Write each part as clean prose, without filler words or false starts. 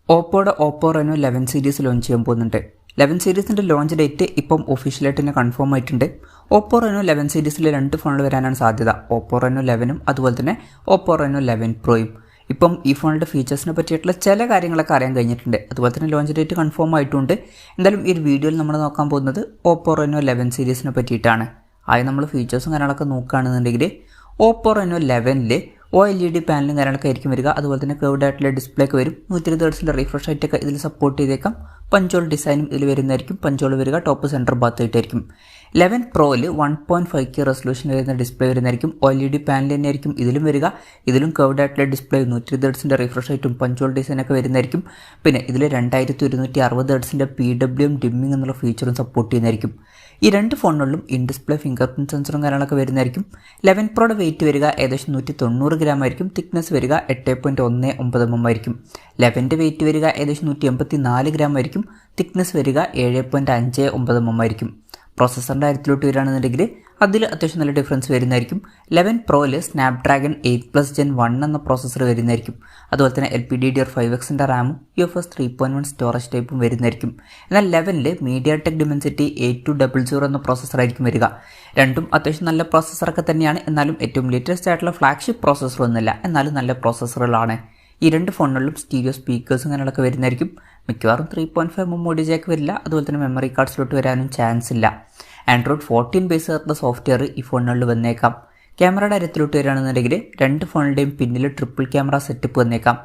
ഓപ്പോയുടെ Oppo Reno 11 series launch ചെയ്യാൻ പോകുന്നുണ്ട്. 11 സീരീസിൻ്റെ launch date ഇപ്പം ഒഫീഷ്യലായിട്ട് തന്നെ കൺഫേം ആയിട്ടുണ്ട്. ഓപ്പോ റെനോ 11 സീരീസിൽ 2 ഫോണുകൾ വരാനാണ് സാധ്യത. ഓപ്പോ റെനോ 11ഉം അതുപോലെ തന്നെ ഓപ്പോ റെനോ 11 പ്രോയും. ഇപ്പം ഈ ഫോണിൻ്റെ ഫീച്ചേഴ്സിനെ പറ്റിയിട്ടുള്ള ചില കാര്യങ്ങളൊക്കെ അറിയാൻ കഴിഞ്ഞിട്ടുണ്ട്. അതുപോലെ തന്നെ ലോഞ്ച് ഡേറ്റ് കൺഫേം ആയിട്ടുണ്ട്. എന്തായാലും ഈ ഒരു വീഡിയോയിൽ നമ്മൾ നോക്കാൻ പോകുന്നത് ഓപ്പോ റെനോ 11 സീരീസിനെ പറ്റിയിട്ടാണ്. ആദ്യം നമ്മൾ ഫീച്ചേഴ്സും കാര്യങ്ങളൊക്കെ നോക്കുകയാണെന്നുണ്ടെങ്കിൽ ഓപ്പോ റെനോ 11ൽ OLED പാനലും കാര്യങ്ങളൊക്കെ ആയിരിക്കും വരിക. അതുപോലെ തന്നെ കർവ്ഡ് ആയിട്ടുള്ള ഡിസ്പ്ലേ ഒക്കെ വരും. 120 ഹെർട്സിൻ്റെ റിഫ്രഷ് റേറ്റൊക്കെ ഇതിൽ സപ്പോർട്ട് ചെയ്തേക്കാം. പഞ്ചോൾ ഡിസൈനും ഇതിൽ വരുന്നതായിരിക്കും. പഞ്ചോൾ വരിക ടോപ്പ് സെൻറ്റർ ഭാഗത്തായിട്ടായിരിക്കും. 11 പ്രോയിൽ 1.5K റെസൊല്യൂഷൻ വരുന്ന ഡിസ്പ്ലേ വരുന്നതായിരിക്കും. OLED പാനൽ തന്നെയായിരിക്കും ഇതിലും വരിക. ഇതിലും കർവ്ഡ് ആയിട്ടുള്ള ഡിസ്പ്ലേ 120 ഹെർട്സിൻ്റെ റിഫ്രഷ് റേറ്റും പഞ്ചോൾ ഡിസൈനൊക്കെ വരുന്നതായിരിക്കും. പിന്നെ ഇതിൽ 2160 ഹെർട്സിൻ്റെ PWM ഡിമ്മിങ് എന്നുള്ള ഫീച്ചറും സപ്പോർട്ട് ചെയ്യുന്നതായിരിക്കും. ഈ 2 ഫോണുകളിലും ഇൻ ഡിസ്പ്ലേ ഫിംഗർ പ്രിൻറ്റ് സെൻസറും കാര്യങ്ങളൊക്കെ വരുന്നതായിരിക്കും. 11 പ്രോയുടെ വെയിറ്റ് വരിക ഏകദേശം 190 ഗ്രാം ആയിരിക്കും. തിക്നെസ് വരിക 8.19 mm ആയിരിക്കും. 11ൻ്റെ വെയിറ്റ് വരിക ഏകദേശം 184 ഗ്രാം ആയിരിക്കും. തിക്നെസ് വരിക 7.59 mm ആയിരിക്കും. പ്രോസസ്സറിൻ്റെ കാര്യത്തിലോട്ട് വരികയാണെന്നുണ്ടെങ്കിൽ അതിൽ അത്യാവശ്യം നല്ല ഡിഫറൻസ് വരുന്നതായിരിക്കും. 11 പ്രോയിൽ സ്നാപ്ഡ്രാഗൺ 8+ Gen 1 എന്ന പ്രോസസ്സർ വരുന്നതായിരിക്കും. അതുപോലെ തന്നെ LPDDR5Xൻ്റെ റാമും UFS 3.1 സ്റ്റോറേജ് ടൈപ്പും വരുന്നതായിരിക്കും. എന്നാൽ 11ൽ mediatek dimensity 8200 എന്ന പ്രോസസ്സറായിരിക്കും വരിക. രണ്ടും അത്യാവശ്യം നല്ല പ്രോസസ്സറൊക്കെ തന്നെയാണ്. എന്നാലും ഏറ്റവും ലേറ്റസ്റ്റ് ആയിട്ടുള്ള ഫ്ലാഗ്ഷിപ്പ് പ്രോസസ്സർ ഒന്നുമില്ല. എന്നാലും നല്ല പ്രോസസ്സറുകളാണ്. ഈ 2 ഫോണുകളിലും സ്റ്റീരിയോ സ്പീക്കേഴ്സും കാര്യങ്ങളൊക്കെ വരുന്നതായിരിക്കും. മിക്കവാറും 3.5 mm ഓഡിയോ ജാക്ക് വരില്ല. അതുപോലെ തന്നെ മെമ്മറി കാർഡ്സിലോട്ട് വരാനും ചാൻസ് ഇല്ല. ആൻഡ്രോയിഡ് 14 ബേസ് ആയിട്ടുള്ള സോഫ്റ്റ്വെയർ ഈ ഫോണുകളിൽ വന്നേക്കാം. ക്യാമറയുടെ കാര്യത്തിലോട്ട് വരികയാണെന്നുണ്ടെങ്കിൽ 2 ഫോണിൻ്റെയും പിന്നിൽ ട്രിപ്പിൾ ക്യാമറ സെറ്റപ്പ് വന്നേക്കാം.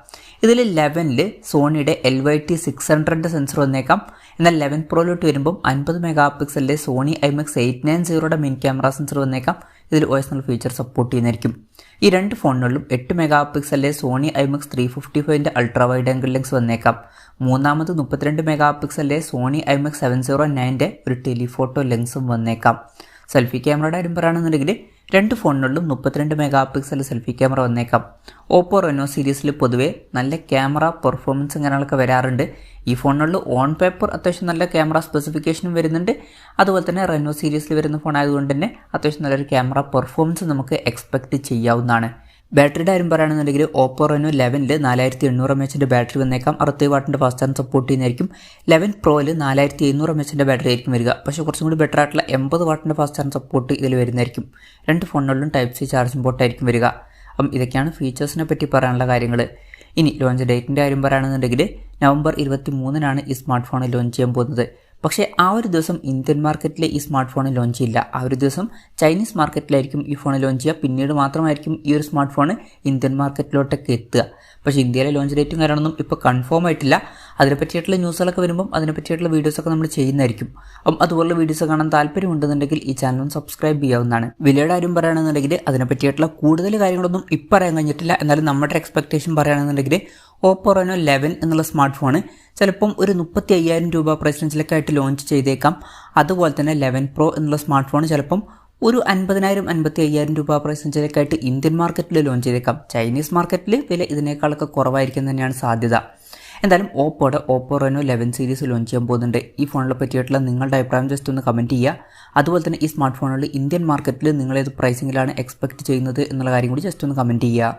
ഇതിൽ 11ൽ സോണിയുടെ LYT600 സെൻസർ വന്നേക്കാം. എന്നാൽ 11 പ്രോയിലോട്ട് വരുമ്പം 50 മെഗാ പിക്സലിൻ്റെ സോണി IMX 890യുടെ മെയിൻ ക്യാമറ സെൻസർ വന്നേക്കാം. ഇതിൽ OS എന്നുള്ള ഫീച്ചർ സപ്പോർട്ട് ചെയ്യുന്നതായിരിക്കും. ഈ 2 ഫോണുകളിലും 8 മെഗാ പിക്സലിലെ സോണി IMX 355ൻ്റെ അൾട്രാ വൈഡ് ആംഗിൾ ലെൻസ് വന്നേക്കാം. മൂന്നാമത് 32 മെഗാ പിക്സലിലെ സോണി IMX 709ൻ്റെ ഒരു ടെലിഫോട്ടോ ലെൻസും വന്നേക്കാം. സെൽഫി ക്യാമറയുടെ കാര്യം പറയുകയാണെന്നുണ്ടെങ്കിൽ 2 ഫോണുകളിലും 32 മെഗാ പിക്സൽ സെൽഫി ക്യാമറ വന്നേക്കാം. ഓപ്പോ റെനോ സീരീസിൽ പൊതുവേ നല്ല ക്യാമറ പെർഫോമൻസും കാര്യങ്ങളൊക്കെ വരാറുണ്ട്. ഈ ഫോണുകളിൽ ഓൺ പേപ്പർ അത്യാവശ്യം നല്ല ക്യാമറ സ്പെസിഫിക്കേഷനും വരുന്നുണ്ട്. അതുപോലെ തന്നെ റെനോ സീരീസിൽ വരുന്ന ഫോൺ ആയതുകൊണ്ട് തന്നെ അത്യാവശ്യം നല്ലൊരു ക്യാമറ പെർഫോമൻസ് നമുക്ക് എക്സ്പെക്റ്റ് ചെയ്യാവുന്നതാണ്. ബാറ്ററിയുടെ കാര്യം പറയുകയാണെന്നുണ്ടെങ്കിൽ ഓപ്പോ റെനോ 11ൽ 4800 mAhൻ്റെ ബാറ്ററി വന്നേക്കാം. 60 വാട്ടിൻ്റെ ഫാസ്റ്റ് ചാർജ് സപ്പോർട്ട് ചെയ്യുന്നതായിരിക്കും. 11 പ്രോയിൽ 4700 mAhൻ്റെ ബാറ്ററി ആയിരിക്കും വരിക. പക്ഷേ കുറച്ചും കൂടി ബെറ്റർ ആയിട്ടുള്ള 80 വാട്ടിൻ്റെ ഫാസ്റ്റ് ചാർജ് സപ്പോർട്ട് ഇതിൽ വരുന്നതായിരിക്കും. 2 ഫോണുകളിലും Type-C ചാർജിംഗ് പോർട്ടായിരിക്കും വരിക. അപ്പം ഇതൊക്കെയാണ് ഫീച്ചേഴ്സിനെ പറ്റി പറയാനുള്ള കാര്യങ്ങൾ. ഇനി ലോഞ്ച് ഡേറ്റിൻ്റെ കാര്യം പറയുകയാണെന്നുണ്ടെങ്കിൽ നവംബർ 23-നാണ് ഈ സ്മാർട്ട് ഫോൺ ലോഞ്ച് ചെയ്യാൻ പോകുന്നത്. പക്ഷേ ആ ഒരു ദിവസം ഇന്ത്യൻ മാർക്കറ്റിൽ ഈ സ്മാർട്ട് ഫോൺ ലോഞ്ച് ചെയ്യില്ല. ആ ഒരു ദിവസം ചൈനീസ് മാർക്കറ്റിലായിരിക്കും ഈ ഫോൺ ലോഞ്ച് ചെയ്യുക. പിന്നീട് മാത്രമായിരിക്കും ഈ ഒരു സ്മാർട്ട് ഫോൺ ഇന്ത്യൻ മാർക്കറ്റിലോട്ടൊക്കെ എത്തുക. പക്ഷേ ഇന്ത്യയിലെ ലോഞ്ച് ഡേറ്റും കാര്യങ്ങളൊന്നും ഇപ്പോൾ കൺഫേം ആയിട്ടില്ല. അതിനെപ്പറ്റിയിട്ടുള്ള ന്യൂസുകളൊക്കെ വരുമ്പം അതിനെപ്പറ്റിയിട്ടുള്ള വീഡിയോസൊക്കെ നമ്മൾ ചെയ്യുന്നതായിരിക്കും. അപ്പം അതുപോലുള്ള വീഡിയോസ് കാണാൻ താല്പര്യമുണ്ടെന്നുണ്ടെങ്കിൽ ഈ ചാനൽ സബ്സ്ക്രൈബ് ചെയ്യാവുന്നതാണ്. വിലയുടെ കാര്യം പറയുകയാണെന്നുണ്ടെങ്കിൽ അതിനെപ്പറ്റിയിട്ടുള്ള കൂടുതൽ കാര്യങ്ങളൊന്നും ഇപ്പം പറയാൻ കഴിഞ്ഞിട്ടില്ല. എന്നാലും നമ്മുടെ എക്സ്പെക്ടേഷൻ പറയുകയാണെന്നുണ്ടെങ്കിൽ ഓപ്പോ റെനോ 11 എന്നുള്ള സ്മാർട്ട് ഫോൺ ചിലപ്പം ഒരു 35,000 രൂപ പ്രൈസ് റേഞ്ചിലൊക്കെ ആയിട്ട് ലോഞ്ച് ചെയ്തേക്കാം. അതുപോലെ തന്നെ 11 പ്രോ എന്നുള്ള സ്മാർട്ട് ഫോൺ ചിലപ്പം ഒരു 50,000-55,000 രൂപ പ്രൈസ് റേഞ്ചിലൊക്കെ ആയിട്ട് ഇന്ത്യൻ മാർക്കറ്റിൽ ലോഞ്ച് ചെയ്തേക്കാം. ചൈനീസ് മാർക്കറ്റിൽ വില ഇതിനേക്കാളൊക്കെ കുറവായിരിക്കും തന്നെയാണ് സാധ്യത. എന്തായാലും ഓപ്പോ റെനോ 11 സീരീസ് ലോഞ്ച് ചെയ്യാൻ പോകുന്നുണ്ട്. ഈ ഫോണിനെ പറ്റിയിട്ടുള്ള നിങ്ങളുടെ അഭിപ്രായം ജസ്റ്റ് ഒന്ന് കമൻറ്റ് ചെയ്യുക. അതുപോലെ തന്നെ ഈ സ്മാർട്ട് ഫോണുകൾ ഇന്ത്യൻ മാർക്കറ്റിൽ നിങ്ങളേത് പ്രൈസിങ്ങിലാണ് എക്സ്പെക്റ്റ് ചെയ്യുന്നത് എന്നുള്ള കാര്യം കൂടി ജസ്റ്റ് ഒന്ന് കമൻറ്റ് ചെയ്യുക.